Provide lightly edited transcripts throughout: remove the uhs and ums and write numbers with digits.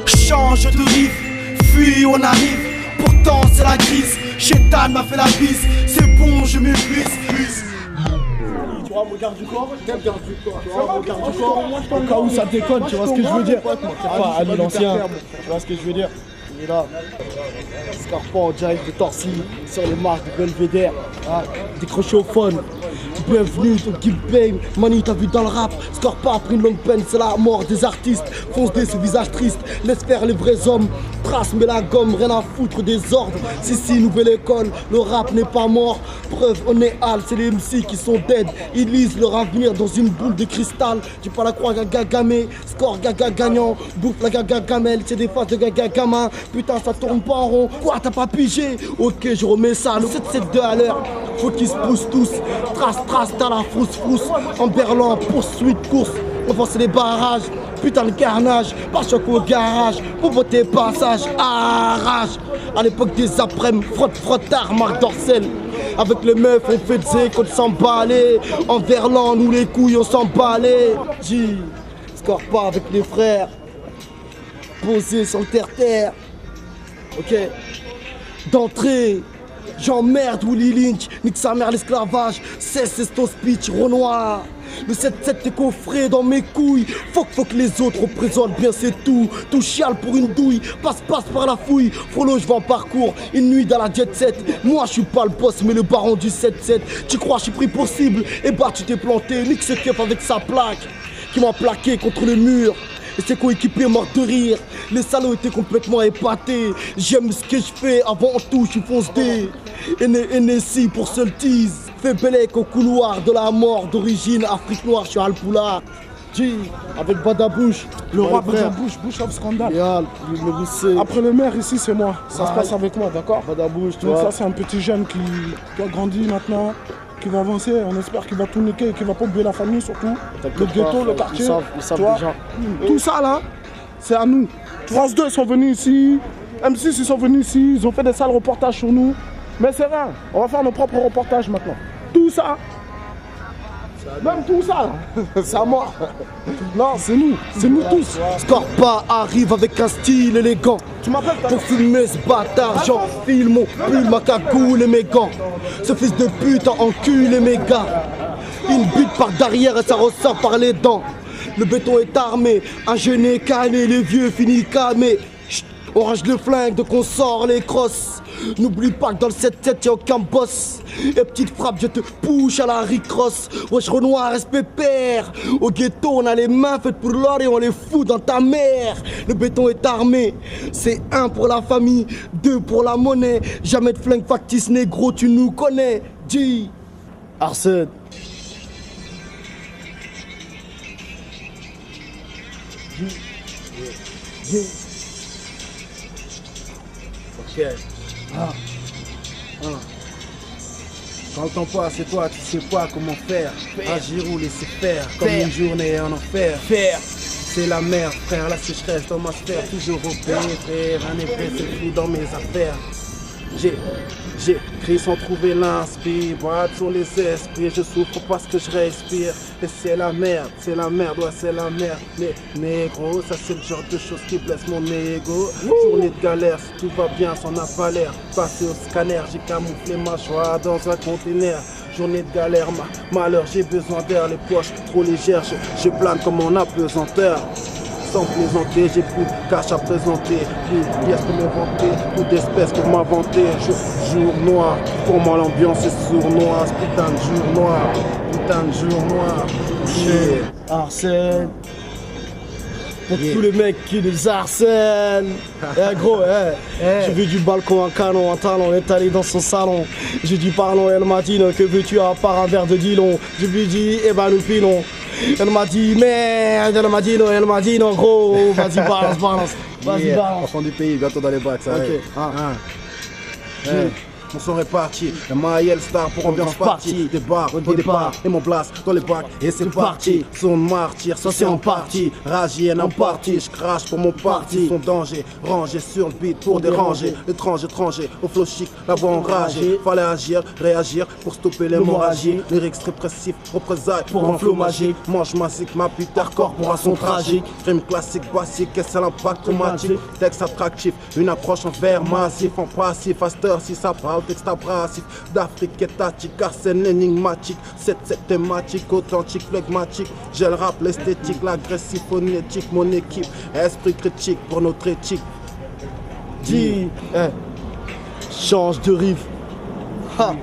Change de rive, fuis, on arrive. Pourtant c'est la crise, Chétan m'a fait la bise. C'est bon, je m'épuise. Tu vois mon garde du corps, quel garde du corps? Tu vois mon garde du corps, au cas où ça déconne, tu vois ce que je veux dire? Enfin, Ali l'ancien, tu vois ce que je veux dire? Il est là, Scarpa en direct de Torcy, sur les marques de Belvedere, hein, décroché au phone. Bienvenue au Game. Manu, t'as vu dans le rap, Scarpa a pris une longue peine, c'est la mort des artistes. Fonce des ce visage triste, laisse faire les vrais hommes. Trace mais la gomme, rien à foutre des ordres. Si, nouvelle école, le rap n'est pas mort. Preuve, on est hal, c'est les MC qui sont dead. Ils lisent leur avenir dans une boule de cristal. Tu pas la croix gaga gamé, score gaga gagnant. Bouffe la gaga gamelle, c'est des faces de gaga gamin. Putain, ça tourne pas en rond. Quoi, t'as pas pigé? Ok, je remets ça, le 7-7-2 à l'heure. Faut qu'ils se poussent tous. Trace, t'as la frousse. En berlant, poursuite, course. Enfin, c'est les barrages. Putain, le carnage. Pas choc au garage. Pour voter passage, arrache. À l'époque des après-midi, frottard, Marc Dorcel. Avec les meufs, on fait des zé qu'on s'emballait. En verlan, nous les couilles, on s'emballait. J, score pas avec les frères. Posé sur le terre-terre. Ok. D'entrée. J'emmerde Willy Lynch, nique sa mère l'esclavage, c'est ton speech, Renoir. Le 7-7 t'es coffré dans mes couilles, faut que les autres représentent bien c'est tout. Tout chiale pour une douille, passe par la fouille, frollo je vais en parcours, une nuit dans la jet set. Moi je suis pas le boss mais le baron du 7-7. Tu crois je suis pris pour cible, et bah tu t'es planté, nique ce keuf avec sa plaque, qui m'a plaqué contre le mur. Et ses coéquipiers morts de rire. Les salauds étaient complètement épatés. J'aime ce que je fais, avant tout je suis fonce D. NSI pour seul tease. Fait Bélec au couloir de la mort. D'origine Afrique noire, je suis Alpoula. G, avec Badabouche. Le roi Badabouche, Bush of Scandal. Yeah, après le maire ici c'est moi. Ça se passe avec moi, d'accord? Badabouche, tu donc vois. Ça c'est un petit jeune qui a grandi maintenant, qui va avancer, on espère qu'il va tout niquer et qu'il va pas oublier la famille surtout. Le ghetto, le quartier, ils savent déjà. Tout ça là, c'est à nous. France 2 sont venus ici, M6 ils sont venus ici, ils ont fait des sales reportages sur nous. Mais c'est rien, on va faire nos propres reportages maintenant. Tout ça, même tout ça, c'est à moi. Non, c'est nous tous. Scorpa arrive avec un style élégant. Tu m'appelles pour filmer ce bâtard, j'enfile mon pull, ma cagoule et mes gants. Ce fils de pute encule mes gars. Il bute par derrière et ça ressort par les dents. Le béton est armé, un jeune est calé, les vieux finissent camés. On range le flingue, donc on sort les crosses. N'oublie pas que dans le 7-7 y'a aucun boss. Et petite frappe, je te push à la ricrosse. Wesh Renoir, respect père. Au ghetto, on a les mains faites pour l'or et on les fout dans ta mère. Le béton est armé. C'est 1 pour la famille, 2 pour la monnaie. Jamais de flingue factice négro, tu nous connais. G. Arsène. G. Ok. Quand le temps passe et toi tu sais pas comment faire. Agir ou laisser faire comme une journée en enfer. C'est la merde frère, la sécheresse dans ma sphère. Toujours au pays frère, un effet c'est flou dans mes affaires. J'ai écrit sans trouver l'inspire. Boite sur les esprits, je souffre parce que je respire. Et c'est la merde, ouais c'est la merde. Mais négro, ça c'est le genre de choses qui blesse mon ego. Journée de galère, si tout va bien, ça n'a pas l'air. Passé au scanner, j'ai camouflé ma joie dans un conteneur. Journée de galère, malheur, j'ai besoin d'air. Les poches trop légères, je plane comme en apesanteur. Sans plaisanter, j'ai plus de cash à présenter, plus de pièces pour m'inventer, plus d'espèces pour m'inventer. Jour noir, pour moi l'ambiance est sournoise, putain de jour noir, Arsène. Pour tous les mecs qui nous harcèlent. Gros, j'ai vu du balcon un canon, un talon étalé dans son salon. J'ai dit pardon, elle m'a dit que veux-tu à part un verre de Dillon. Je lui dis eh ben nous filons. Elle m'a dit merde, elle m'a dit non gros, vas-y balance. Vas-y balance. Enfant du pays, bientôt dans les bacs, ça. Ok. mon son est parti. La Maël Star pour ambiance party. Débarque au départ et mon blast dans les bacs. Et c'est parti. Son martyr, ça c'est en partie. Ragienne en partie, je crache pour mon parti. Son danger, rangé sur le beat pour déranger. Étranger, au flow chic, la voix enragée. Fallait agir, réagir pour stopper l'hémorragie. Lyrics répressifs, représailles pour un flow magique. Mange massique, ma pute corporation tragique. Rime classique, basique, et c'est l'impact traumatique. Texte attractif, une approche en verre massif, en passif, faster si ça parle, texte abrasif. D'Afrique étatique, car c'est énigmatique. Cette thématique, authentique, flegmatique. J'ai le rap, l'esthétique, l'agressif, phonétique. Mon équipe, esprit critique pour notre éthique. Dis, change de rive. Ha.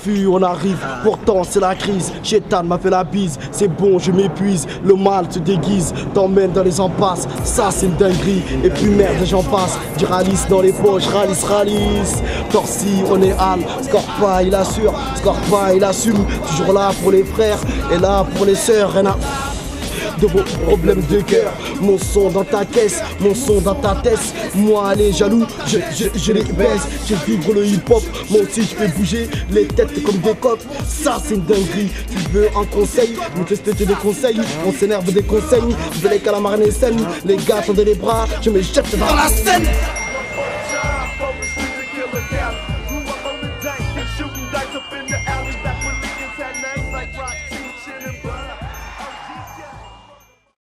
Fui, on arrive, pourtant c'est la crise. Chétan m'a fait la bise, c'est bon, je m'épuise. Le mal se déguise, t'emmène dans les impasses. Ça c'est une dinguerie, et puis merde, j'en passe. Du ralice dans les poches, ralice. Torsi, on est Al, Scorpa il assure, Scorpa il assume. Toujours là pour les frères, et là pour les sœurs. Rien à de vos problèmes de cœur. Mon son dans ta caisse, mon son dans ta tête. Moi les jaloux, je les baise. Je vibre le hip hop, moi aussi je fais bouger les têtes comme des coqs. Ça c'est une dinguerie. Tu veux un conseil, nous tester des conseils. On s'énerve des conseils, je veux les calamars les scènes. Les gars tendez les bras, je me jette dans la scène.